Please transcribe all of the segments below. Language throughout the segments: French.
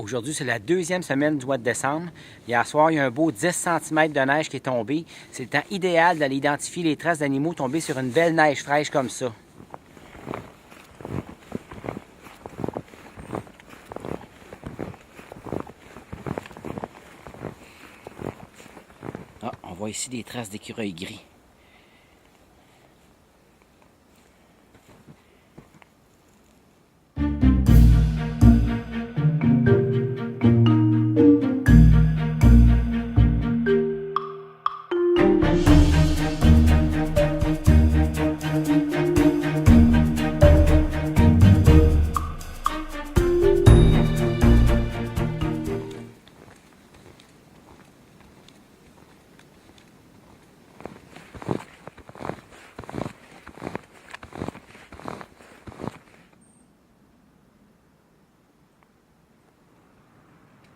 Aujourd'hui, c'est la deuxième semaine du mois de décembre. Hier soir, il y a un beau 10 cm de neige qui est tombé. C'est le temps idéal d'aller identifier les traces d'animaux tombés sur une belle neige fraîche comme ça. Ah, on voit ici des traces d'écureuils gris.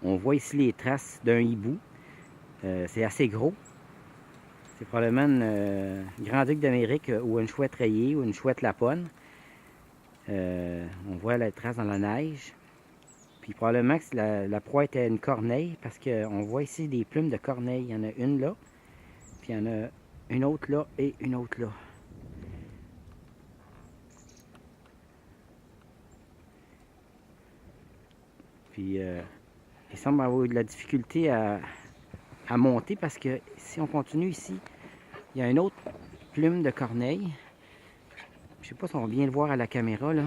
On voit ici les traces d'un hibou. C'est assez gros. C'est probablement une grand-duc d'Amérique ou une chouette rayée ou une chouette laponne. On voit la trace dans la neige. Puis probablement que la proie était une corneille parce qu'on voit ici des plumes de corneille. Il y en a une là, puis il y en a une autre là et une autre là. Puis il semble avoir eu de la difficulté à monter parce que si on continue ici, il y a une autre plume de corneille. Je sais pas si on va bien le voir à la caméra là.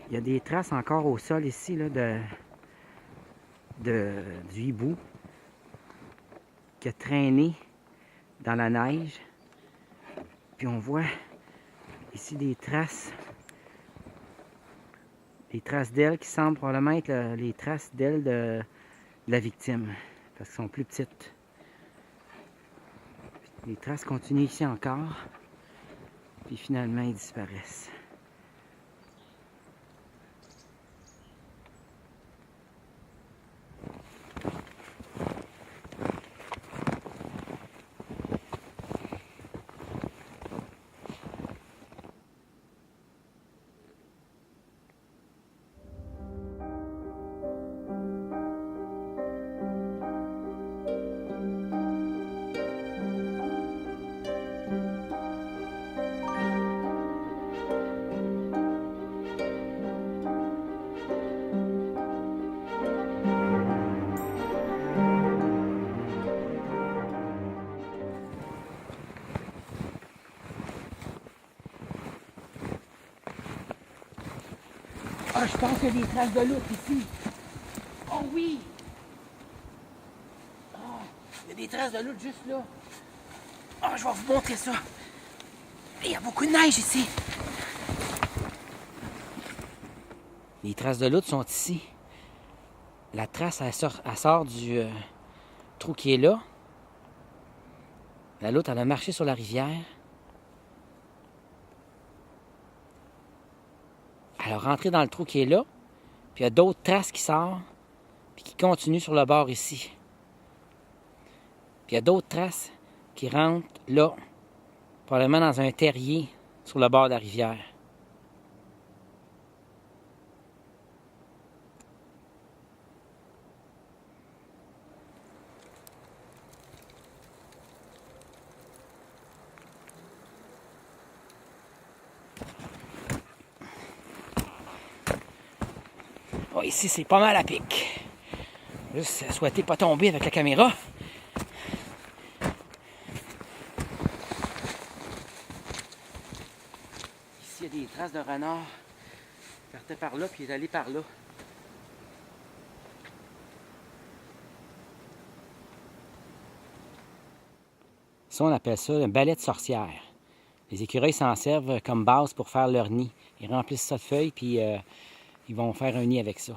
Il y a des traces encore au sol ici là, du hibou qui a traîné dans la neige. Puis on voit ici des traces d'ailes qui semblent probablement être les traces d'ailes de la victime parce qu'elles sont plus petites. Les traces continuent ici encore, puis finalement ils disparaissent. Ah, je pense qu'il y a des traces de loutre ici. Oh oui! Ah, il y a des traces de loutre juste là. Ah, je vais vous montrer ça. Il y a beaucoup de neige ici. Les traces de loutre sont ici. La trace, elle sort du trou qui est là. La loutre, elle a marché sur la rivière. Elle a rentré dans le trou qui est là. Puis il y a d'autres traces qui sortent. Puis qui continuent sur le bord ici. Puis il y a d'autres traces qui rentrent là. Probablement dans un terrier sur le bord de la rivière. Oh, ici, c'est pas mal à pic. Juste souhaiter pas tomber avec la caméra. Ici, il y a des traces de renard. Il partait par là, puis il est allé par là. Ça, on appelle ça un balai de sorcière. Les écureuils s'en servent comme base pour faire leur nid. Ils remplissent ça de feuilles, puis ils vont faire un nid avec ça.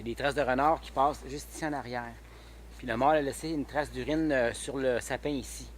Il y a des traces de renard qui passent juste ici en arrière. Puis le mâle a laissé une trace d'urine sur le sapin ici.